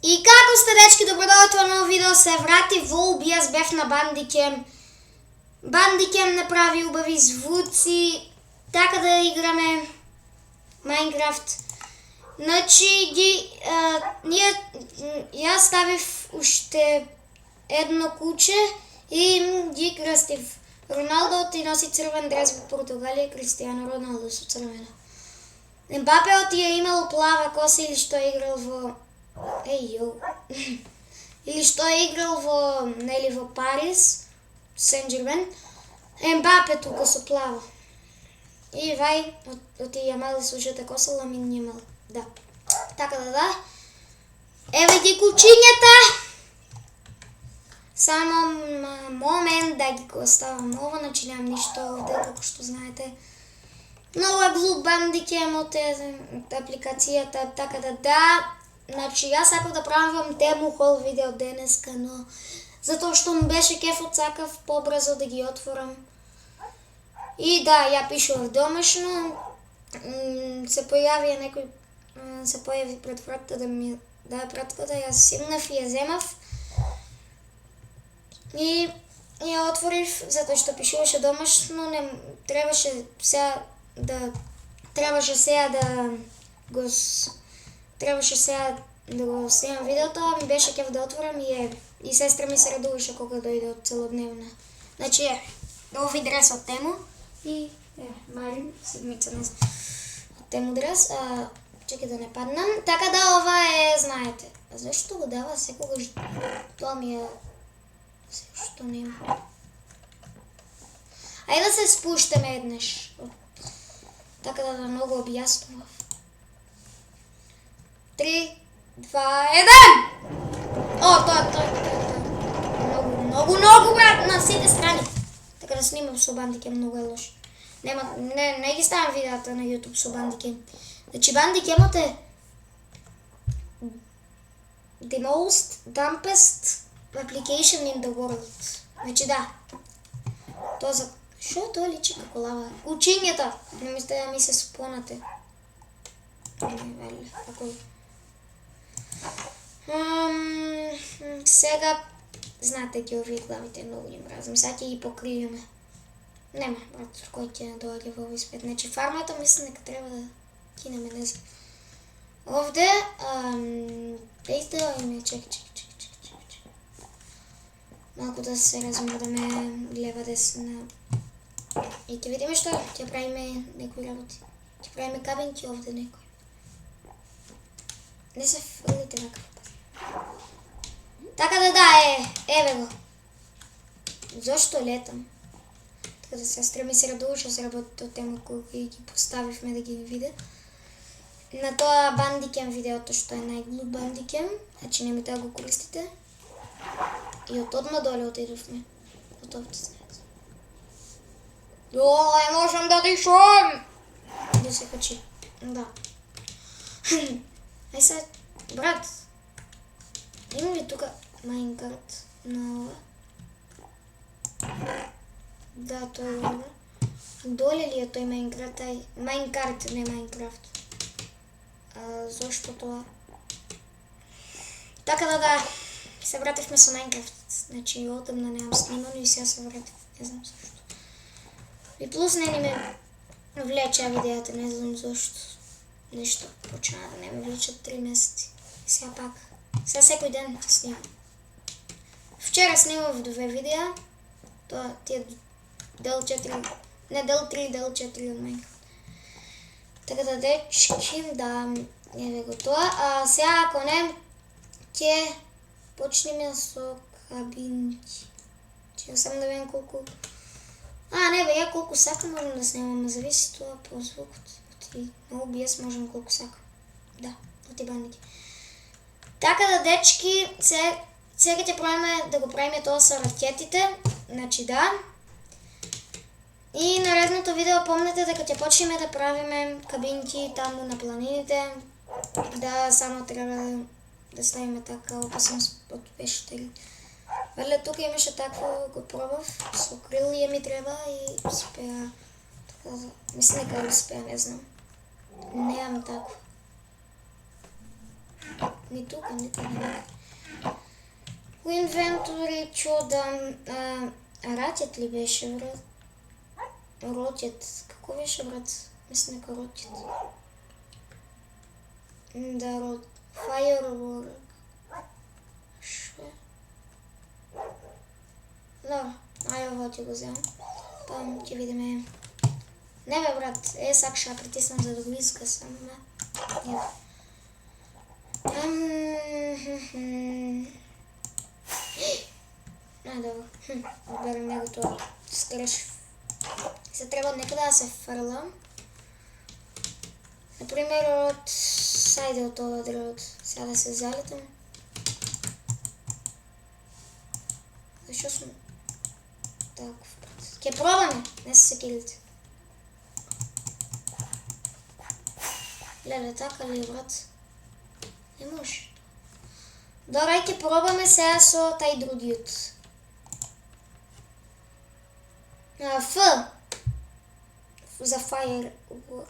И како сте, дечки, добродојавте на ново видео, се врати Волби, јас бев на Бандикем. Бандикем направи убави звуци, така да играме Майнкрафт. Значи, јас ставив уште едно куче и ги крстив. Роналдо ти носи црвен дрес во Португалија, Кристијано Роналдо со црвено. Ембапе ти е имал плава коса или што е играл во или што е играл во Париз, Сен-Жермен. Ембапе тука со плаво. И вај, оти јамали слушате коса, Ламин Јамал. Да. Така да. Еве ги кучињата. Само момент да ги оставам ово, значи немам ништо овде, како што знаете. Много е глуп Бандикемот е апликацијата, така да. Значи, јас сакав да правам тему хол видео денеска, но затоа што ми беше кефот, сакав побрзо да ги отворам. И да, ја пишував домашно, се појави пред вратата да ми даде пратката, јас сигнав и ја земав. И ја отворив, затоа што пишуваше домашно, требаше сега да го снимам видеото, ми беше кеф да отворам и сестра ми се радуваше кога дојде од целодневна. Значи ови дрес од Тему и Марин, седмица не од Тему дрес, чекай да не паднам. Така да ова е, знаете, зашто го дава секогаш, тоа ми е, што нема. Ајде да се спуштаме еднаш, така да многу објаснував. 3, 2, 1! О, тоа. Многу, брат, на сите страни. Така да снимам со Бандикем, многу е лош. Не ги ставам видеата на YouTube со Бандикем. Значи, Бандикемот е the most dumbest application in the world. Значи, да. Тоа за... Шо тоа личи како лава? Кучињата! Не мислите да ми се спонате. Сега, знаете ги овие главите, многу ги мразам. Сега ќе ги покријаме. Нема, брат, кој ќе доаѓа во овој спет. Значи, фармата мислам дека треба да кинеме, не знам. Овде, чек. Малку да се размрдаме лева десна. И ќе видиме што ќе правиме некои работи. Ќе правиме кабинки овде некои. Не се фрлите на капа. Така да, еве го. Зошто летам? Така да сестра ми се радуваше за работите од Тема кои ги поставивме да ги виде. На тоа Бандикем видеото што е најглуп Бандикем, значи немојте да го користите. И од одма доле отидовме. Од овде знаете. Не можам да дишам! Да се качи. Да. Ај сега, брат, има ли тука Майнкрафт на ова? Да, тоа е ова. Доле ли е тој Майнкрафт? Майнкрафт, не Майнкрафт. Зошто тоа? Така да, се вративме со Майнкрафт. Значи, одамна немам снимано и сега се вратив. Не знам зашто. И плюс не ни ме влече видеата, не знам зашто. Нешто почна да не ме влечат 3 месеци. Сега пак. Сега секој ден ќе снимам. Вчера снимав 2 видеа. Тоа ти е дел 4. Не, дел 3, дел 4 од Майнкрафт. Така да, дечки, да, еве го тоа. Сега, ако не, ќе почнеме со кабинки. Ќе сам да видам колку... не бе, ја колку сакам можам да снимам, зависи тоа по звукот. На OBS можам колку сакам. Да, оти Бандики. Така да, дечки, сега ќе пробаме да го правиме тоа со ракетите. Значи, да. И наредното видео помнете дека ќе почнеме да правиме кабинки таму на планините. Да, само треба да ставиме така опасност од пештери. Вале, тука имаше такво, го пробав, со крилје ми треба и успеа. Мислам дека успеа, не знам. Немам такво. Ни тука, ни тука. У инвентори чудам... Ратет ли беше, брат? Ротет. Како беше, брат? Мислам дека ротет. Да, рот. Firework. Шо? Добро, ајде ово ќе го земам. Па ќе видиме. Не бе, брат, сак ша притиснам за да го искасам, Ево. Добро. Одберем него тоа. Скреш. Се треба некаде да се фрлам. Например, од... Сајде од ова дрвото. Сега да се залетам. Зашо сум... Таков, брат. Ке пробаме, не се секилите. Леле, така ли, брат? Не може. Добре, ќе пробаме сега со тај другиот. Ф. За firework.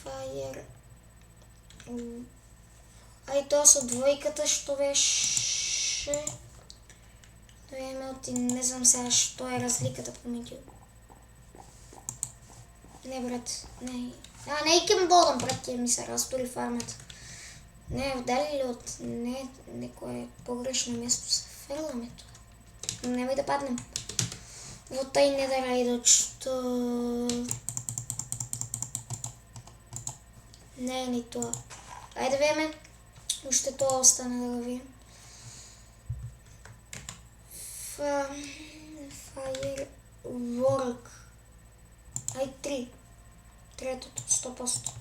Fire. Ај тоа со двојката што беше. Да имате, не знам сега што е разликата помеѓу. Не, брат, не. Не икем бодам, брат, ќе ми се растури фармата. Не, дали ли од некое погрешно место се фрламе тоа. Немој да паднем во тај недерајдот што... Не е ни тоа. Ајде веме, уште тоа остане да го видим. Firework. Ај 3. Третото, 100%.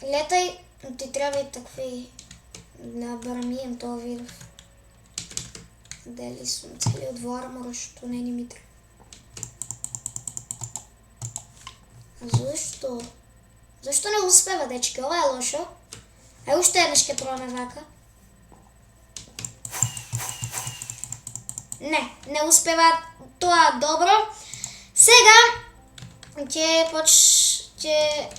Летај, ти треба и такви да барамијам тоа видов. Дали сум целиот во армора што не ни ми треба. Зошто? Зошто не успева, дечки? Ова е лошо. Уште еднаш ќе пробаме вака. Не успева тоа добро. Сега ќе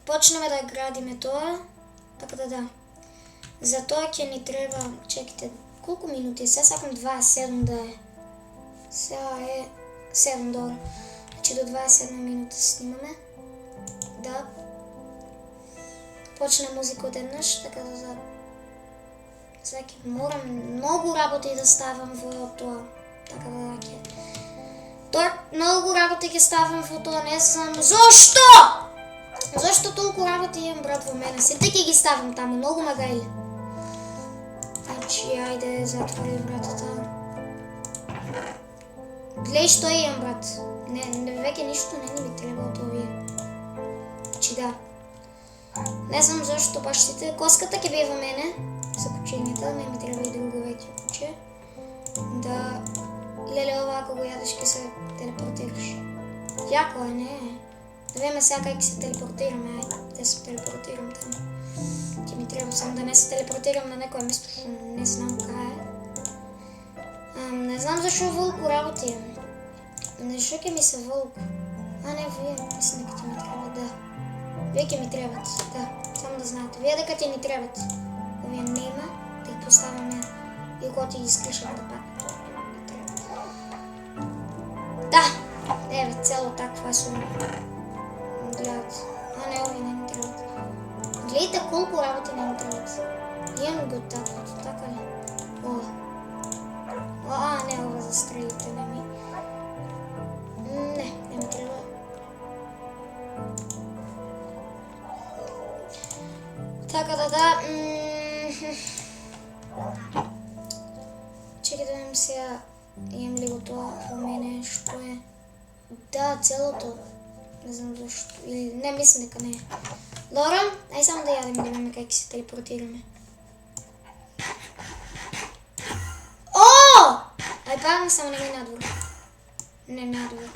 почнеме да градиме тоа. Така да. За тоа ќе ни треба, чекайте, колку минути е? Сега сакам 27 да е. Сега е 7 добро. Значи до 27 минути снимаме. Да. Почна музика од еднаш, така да сега ќе морам многу работи да ставам во тоа. Така да ќе... Многу работи ќе ставам во тоа, не знам... Зошто? Зошто толку работи имам, брат, во мене? Сите ќе ги ставам таму, многу магајли. Значи, ајде, затвори вратата. Глеј што имам, брат. Веќе ништо не ми треба од овие. Значи, да. Не знам зашто баш сите. Коската ќе бие во мене. За кучињата, не ми треба и друго веќе куче. Да... Леле, ова ако го јадеш ќе се телепортираш. Јако е, не. Да видиме сега кај ќе се телепортираме, ајде. Да се телепортирам таму. Ќе ми треба само да не се телепортирам на некој место што не знам кај е. Не знам зашо волку работи. Зашо ќе ми се волку? Не, вие, мислам дека ќе ми треба, да. Вие ќе ми требат, да. Само да знаете. Вие дека ќе ни требат. Овие нема, да ги поставаме и кога ќе ги исклишаме да пак. Да, еве, цело таква сум. Гледат. Не, овие не ми требат. Гледайте колку работи не ми требат. Имам го таквото, така ли? Ова. Не, ова за стрелите не ми. Не ми треба. Така да. Чекай да видим сега. Имам ли го тоа во мене, што е? Да, целото. Не знам зашто. Или не, мислам дека не е. Добро, ај само да јадем, да видиме кај ќе се телепортираме. Ај падам, само не ми надвор. Не надвор.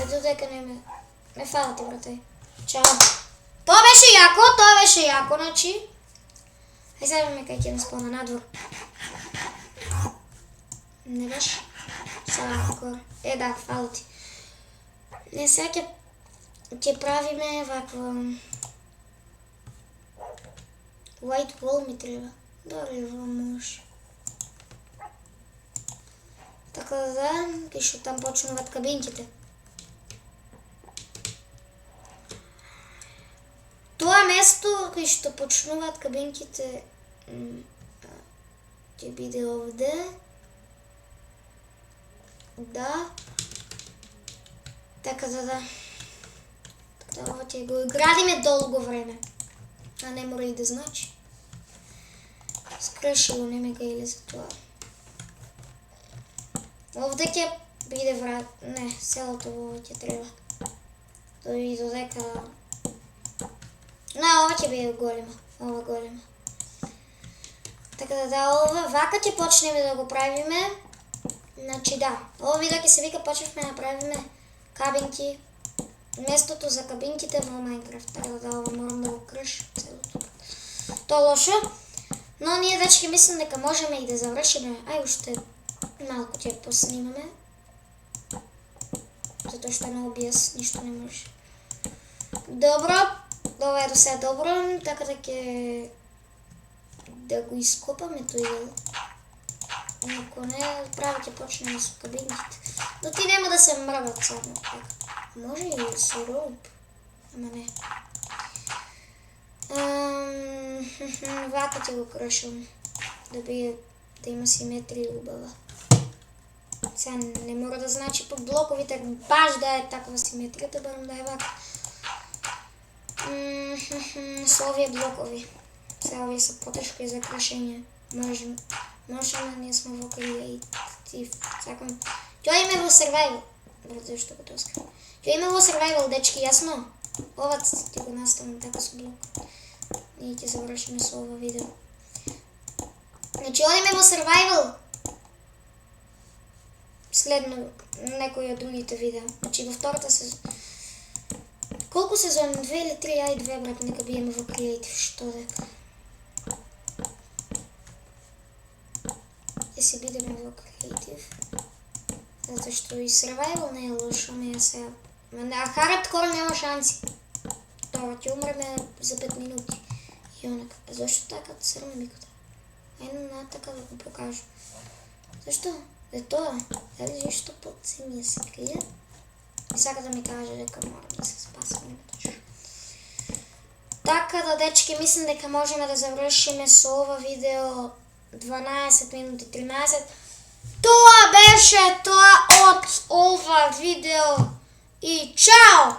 Ето дека не ме фала ти, брате. Чао. Тоа беше јако, значи. Ај сега ме кај ќе ме спона надвор. Не беше. Хардкор. Да, фала ти. Не, сега ќе правиме вакво... White wall ми треба. Дали може. Така да, кај што там почнуваат кабинките. Тоа место кај што почнуваат кабинките ќе биде овде. Да. Така да. Така ова ќе го градиме долго време. А не мора и да значи. Скршило не ме га или за тоа. Овде ќе биде врат... Не, селото ова ќе треба. И додека... Не, ова ќе биде голема. Ова голема. Така да, ова вака ќе почнеме да го правиме. Значи да, ова видео ќе се вика почнавме да правиме кабинки. Местото за кабинките во Майнкрафт. Така да, ова морам да го кршам целото. Тоа лошо. Но ние дечки мислам дека можеме и да завршиме. Ај уште малку ќе поснимаме. Затоа што е многу биес, ништо не може. Добро, ова е до сега добро, така да ќе да го ископаме тој дел. Ако не, право ќе почнеме со кабинките. Но ти нема да се мрват само така. Може и со роуп, ама не. Вака ќе го кршам, да има симетрија убава. Сега не мора да значи по блоковите баш да е таква симетрията, барам да е вака. Со овие блокови. Сега овие са потешки за крашење. Можеме, ние сме во креатив. Сакам. Ќе име во survival. Брате, што го тоскам. Ќе име во survival, дечки, јасно? Ова ти го наставам така со блок. Ние ќе завршиме со ова видео. Значи, одиме во survival. Следно некои од другите видеа. Значи, во втората сезон. Колку сезони? 2 или 3? Ај 2, брат, нека биеме во креатив. Што дека? Ќе се бидеме во креатив. Затоа што и survival не е лошо, не е сега. А хардкор нема шанси. Тоа ќе умреме за 5 минути. И онака. Зошто така црна миката? Ајде на така да го покажу. Зашто? Е тоа. Дали зашто под се ми се крие? И сака да ми каже дека мора да се спасаме. Така да, дечки, мислам дека можеме да завршиме со ова видео 12 минути 13. Тоа беше тоа од ова видео и чао!